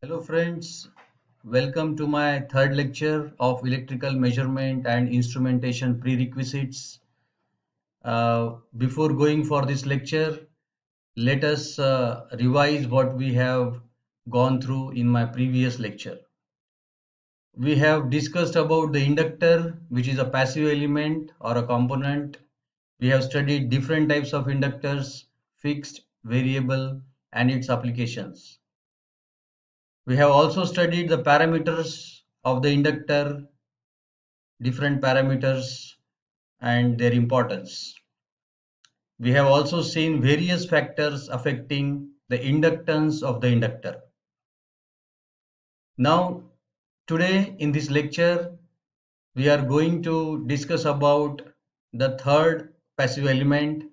Hello friends, welcome to my third lecture of electrical measurement and instrumentation prerequisites. Before going for this lecture, let us revise what we have gone through in my previous lecture. We have discussed about the inductor, which is a passive element or a component. We have studied different types of inductors, fixed, variable, and its applications. We have also studied the parameters of the inductor, different parameters and their importance. We have also seen various factors affecting the inductance of the inductor. Now, today in this lecture, we are going to discuss about the third passive element,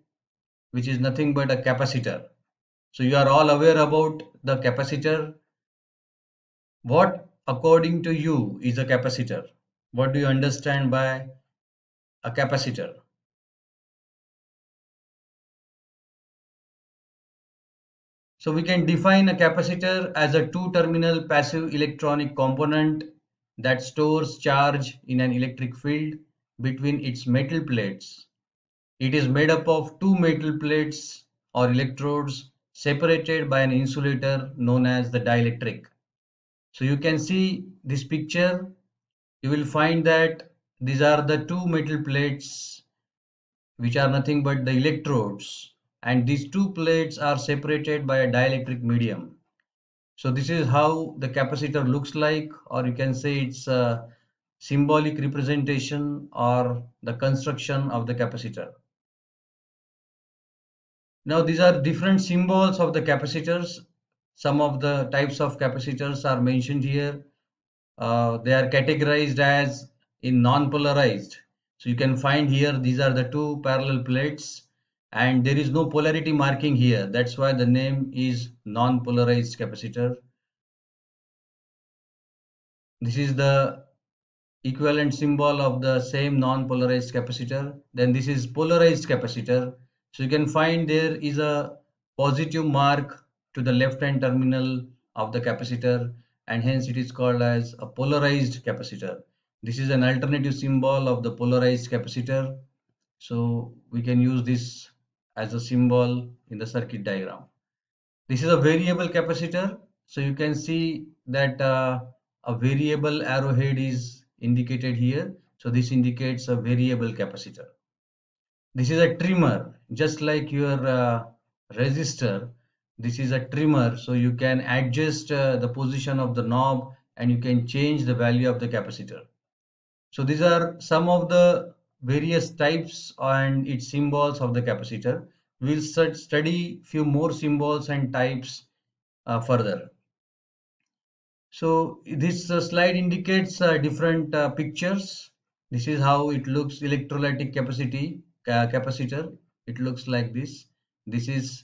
which is nothing but a capacitor. So you are all aware about the capacitor. What, according to you, is a capacitor? What do you understand by a capacitor? So we can define a capacitor as a two-terminal passive electronic component that stores charge in an electric field between its metal plates. It is made up of two metal plates or electrodes separated by an insulator known as the dielectric. So you can see this picture. You will find that these are the two metal plates, which are nothing but the electrodes, and these two plates are separated by a dielectric medium. So this is how the capacitor looks like, or you can say it's a symbolic representation or the construction of the capacitor. Now these are different symbols of the capacitors. Some of the types of capacitors are mentioned here. They are categorized as in non-polarized. So you can find here these are the two parallel plates and there is no polarity marking here. That's why the name is non-polarized capacitor. This is the equivalent symbol of the same non-polarized capacitor. Then this is polarized capacitor. So you can find there is a positive mark to the left hand terminal of the capacitor and hence it is called as a polarized capacitor. This is an alternative symbol of the polarized capacitor. So we can use this as a symbol in the circuit diagram. This is a variable capacitor. So you can see that a variable arrowhead is indicated here. So this indicates a variable capacitor. This is a trimmer, just like your resistor. This is a trimmer, so you can adjust the position of the knob and you can change the value of the capacitor. So these are some of the various types and its symbols of the capacitor. We'll study few more symbols and types further. So this slide indicates different pictures. This is how it looks, electrolytic capacity capacitor. It looks like this. This is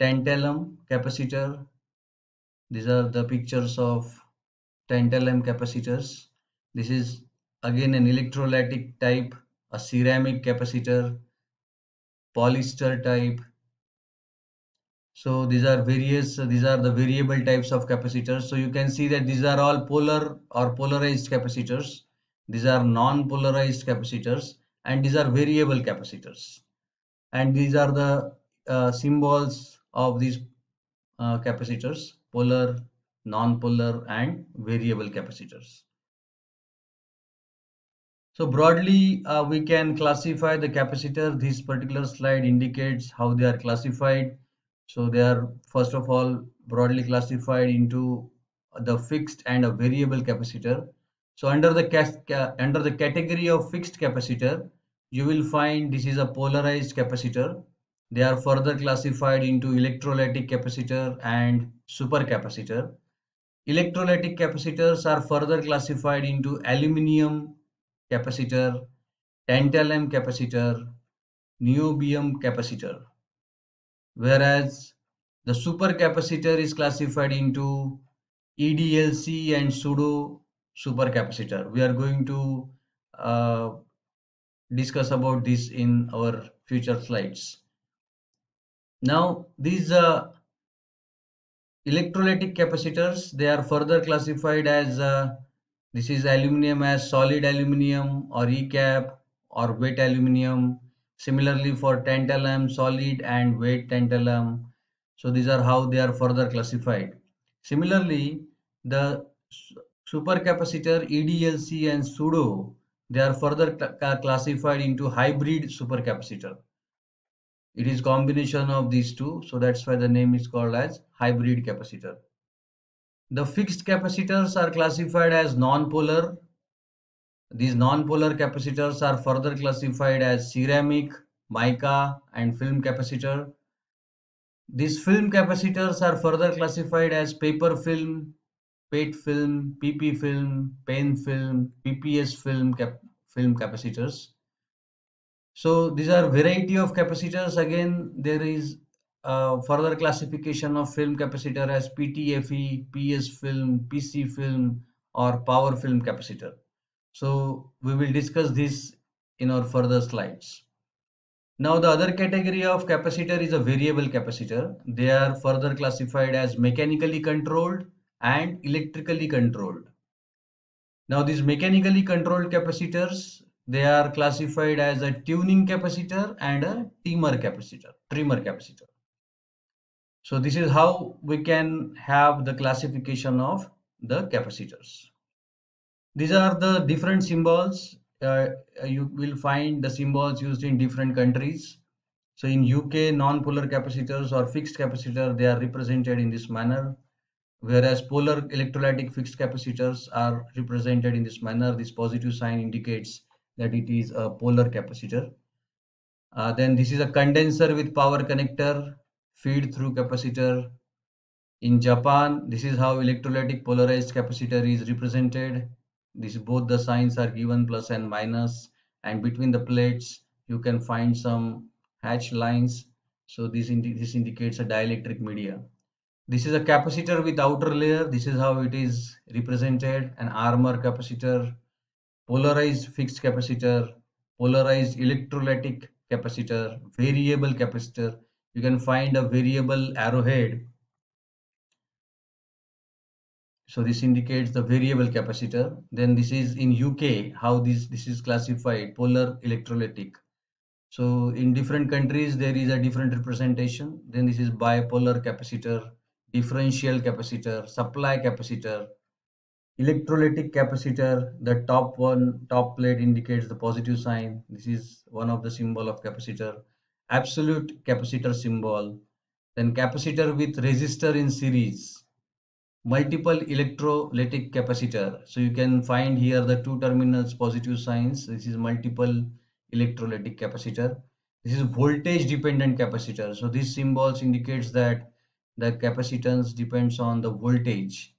tantalum capacitor. These are the pictures of tantalum capacitors. This is again an electrolytic type, a ceramic capacitor, polyester type. So these are these are the variable types of capacitors. So you can see that these are all polar or polarized capacitors. These are non-polarized capacitors and these are variable capacitors. And these are the symbols of these capacitors: polar, non-polar and variable capacitors. So broadly, we can classify the capacitor. This particular slide indicates how they are classified. So they are first of all broadly classified into the fixed and a variable capacitor. So under the under the category of fixed capacitor, you will find this is a polarized capacitor. They are further classified into electrolytic capacitor and supercapacitor. Electrolytic capacitors are further classified into aluminum capacitor, tantalum capacitor, niobium capacitor, whereas the supercapacitor is classified into EDLC and pseudo supercapacitor. We are going to uh, discuss about this in our future slides. Now, these Electrolytic capacitors, they are further classified as this is aluminum as solid aluminum or ECAP or wet aluminum. Similarly for tantalum, solid and wet tantalum. So these are how they are further classified. Similarly, the supercapacitor EDLC and pseudo, they are further classified into hybrid supercapacitor. It is combination of these two, so that's why the name is called as hybrid capacitor. The fixed capacitors are classified as non-polar. These non-polar capacitors are further classified as ceramic, mica, and film capacitor. These film capacitors are further classified as paper film, PET film, PP film, pen film, PPS film capacitors. So these are variety of capacitors. Again, there is further classification of film capacitor as PTFE, PS film, PC film, or power film capacitor. So we will discuss this in our further slides. Now the other category of capacitor is a variable capacitor. They are further classified as mechanically controlled and electrically controlled. Now these mechanically controlled capacitors, they are classified as a tuning capacitor and a trimmer capacitor. So this is how we can have the classification of the capacitors. These are the different symbols. You will find the symbols used in different countries. So in UK, non-polar capacitors or fixed capacitor, they are represented in this manner. Whereas polar electrolytic fixed capacitors are represented in this manner. This positive sign indicates that it is a polar capacitor. Then this is a condenser with power connector, feed through capacitor. In Japan, this is how electrolytic polarized capacitor is represented. This both the signs are given plus and minus, and between the plates you can find some hatch lines. So this indicates a dielectric media. This is a capacitor with outer layer. This is how it is represented: an armor capacitor, polarized fixed capacitor, polarized electrolytic capacitor, variable capacitor. You can find a variable arrowhead. So this indicates the variable capacitor. Then this is in UK how this is classified: polar electrolytic. So in different countries there is a different representation. Then this is bipolar capacitor, differential capacitor, supply capacitor, electrolytic capacitor. The top plate indicates the positive sign. This is one of the symbol of capacitor. Absolute capacitor symbol. Then capacitor with resistor in series. Multiple electrolytic capacitor. So you can find here the two terminals positive signs. This is multiple electrolytic capacitor. This is voltage dependent capacitor. So these symbols indicates that the capacitance depends on the voltage.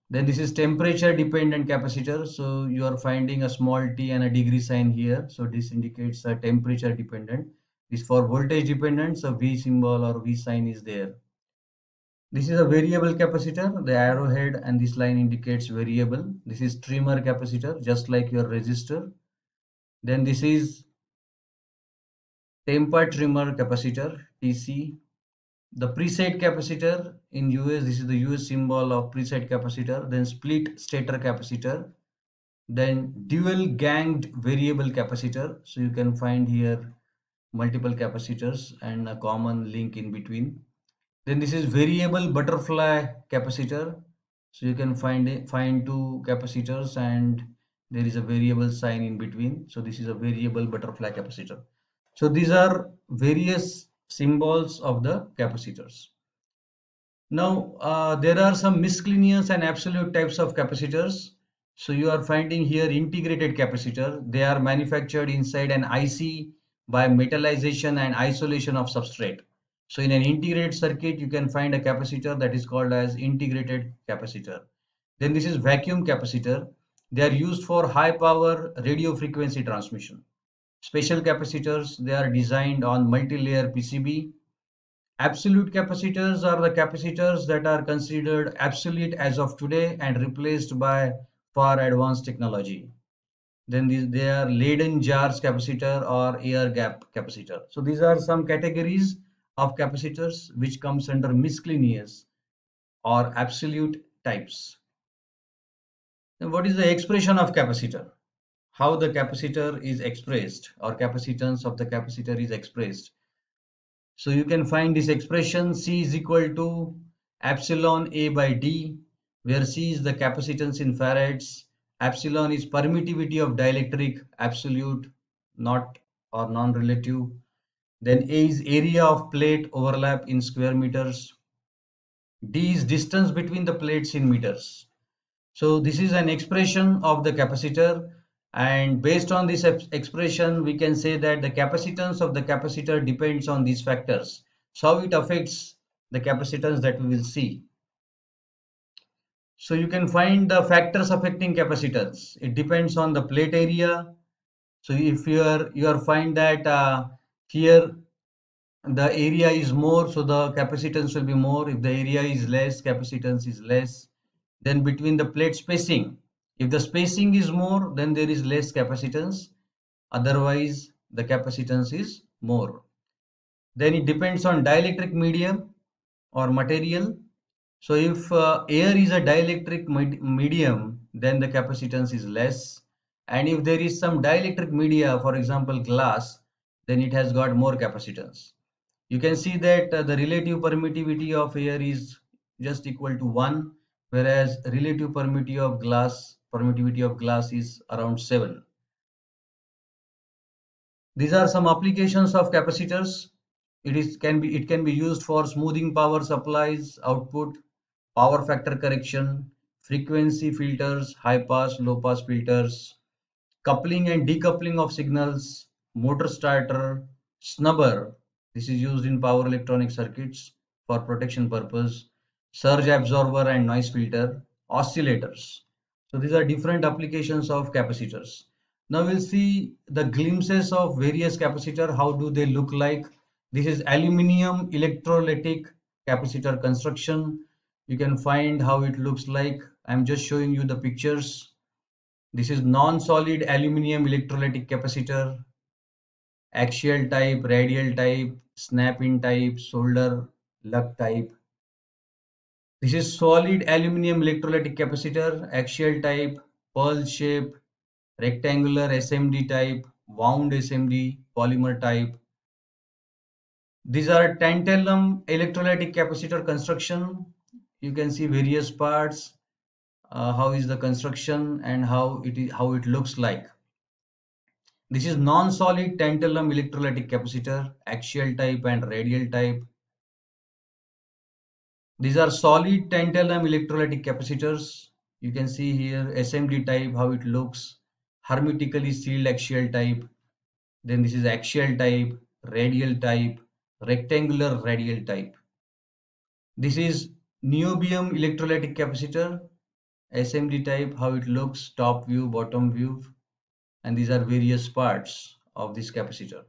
Then this is temperature dependent capacitor. So you are finding a small t and a degree sign here. So this indicates a temperature dependent. This for voltage dependent. So V symbol or V sign is there. This is a variable capacitor. The arrowhead and this line indicates variable. This is trimmer capacitor, just like your resistor. Then this is temper trimmer capacitor, TC. The preset capacitor in US, this is the US symbol of preset capacitor. Then split stator capacitor. Then dual ganged variable capacitor. So you can find here multiple capacitors and a common link in between. Then this is variable butterfly capacitor. So you can find two capacitors and there is a variable sign in between. So this is a variable butterfly capacitor. So these are various symbols of the capacitors. Now there are some miscellaneous and absolute types of capacitors. So you are finding here integrated capacitor. They are manufactured inside an IC by metallization and isolation of substrate. So in an integrated circuit, you can find a capacitor that is called as integrated capacitor. Then this is vacuum capacitor. They are used for high power radio frequency transmission. Special capacitors, they are designed on multi-layer PCB. Absolute capacitors are the capacitors that are considered obsolete as of today and replaced by far advanced technology. Then they are Leyden jars capacitor or air gap capacitor. So these are some categories of capacitors which comes under miscellaneous. or absolute types. Then what is the expression of capacitor? How the capacitor is expressed, or capacitance of the capacitor is expressed. So you can find this expression C is equal to epsilon A by D, where C is the capacitance in farads, epsilon is permittivity of dielectric, absolute, not or non-relative. Then A is area of plate overlap in square meters. D is distance between the plates in meters. So this is an expression of the capacitor, and based on this expression we can say that the capacitance of the capacitor depends on these factors. So how it affects the capacitance that we will see. So you can find the factors affecting capacitance. It depends on the plate area. So if you are find that here the area is more, so the capacitance will be more. If the area is less, capacitance is less. Then between the plate spacing, if the spacing is more, then there is less capacitance, otherwise the capacitance is more. Then it depends on dielectric medium or material. So if air is a dielectric medium, then the capacitance is less, and if there is some dielectric media, for example glass, then it has got more capacitance. You can see that the relative permittivity of air is just equal to 1, whereas relative permittivity of glass is around 7. These are some applications of capacitors. It can be used for smoothing power supplies output, power factor correction, frequency filters, high pass, low pass filters, coupling and decoupling of signals, motor starter, snubber. This is used in power electronic circuits for protection purpose, surge absorber and noise filter, oscillators. So these are different applications of capacitors. Now we'll see the glimpses of various capacitor. How do they look like? This is aluminum electrolytic capacitor construction. You can find how it looks like. I'm just showing you the pictures. This is non-solid aluminum electrolytic capacitor, axial type, radial type, snap-in type, solder lug type. This is solid aluminum electrolytic capacitor, axial type, pearl shape, rectangular SMD type, wound SMD, polymer type. These are tantalum electrolytic capacitor construction. You can see various parts, how is the construction and how it looks like. This is non-solid tantalum electrolytic capacitor, axial type and radial type. These are solid tantalum electrolytic capacitors. You can see here SMD type, how it looks, hermetically sealed axial type. Then this is axial type, radial type, rectangular radial type. This is niobium electrolytic capacitor, SMD type, how it looks, top view, bottom view, and these are various parts of this capacitor.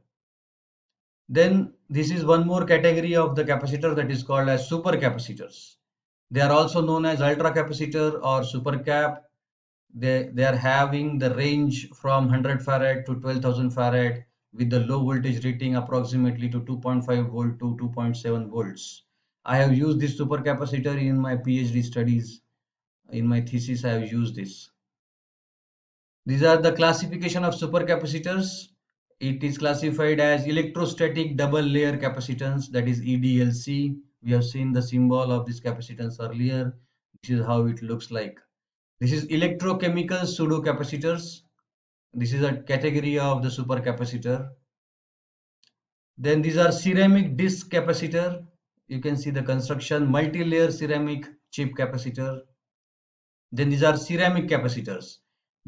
Then this is one more category of the capacitor that is called as supercapacitors. They are also known as ultra capacitor or supercap. They are having the range from 100 farad to 12,000 farad with the low voltage rating approximately to 2.5 volt to 2.7 volts. I have used this supercapacitor in my PhD studies. In my thesis, I have used this. These are the classification of supercapacitors. It is classified as electrostatic double layer capacitance, that is EDLC. We have seen the symbol of this capacitance earlier. This is how it looks like. This is electrochemical pseudo capacitors. This is a category of the supercapacitor. Then these are ceramic disc capacitor. You can see the construction, multi-layer ceramic chip capacitor. Then these are ceramic capacitors,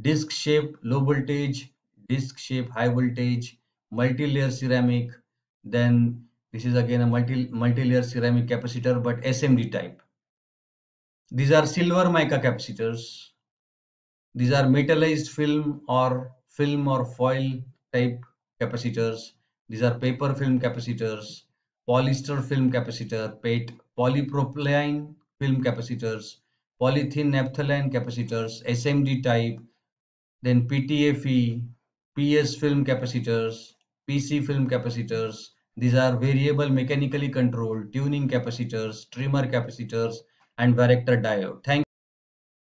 disc shape low voltage, disc shape high voltage, multi-layer ceramic. Then this is again a multi-layer ceramic capacitor but SMD type. These are silver mica capacitors. These are metallized film or foil type capacitors. These are paper film capacitors, polyester film capacitor, PET, polypropylene film capacitors, polythene naphthalene capacitors, SMD type, then PTFE, PS film capacitors, PC film capacitors. These are variable mechanically controlled tuning capacitors, trimmer capacitors, and varactor diode. Thank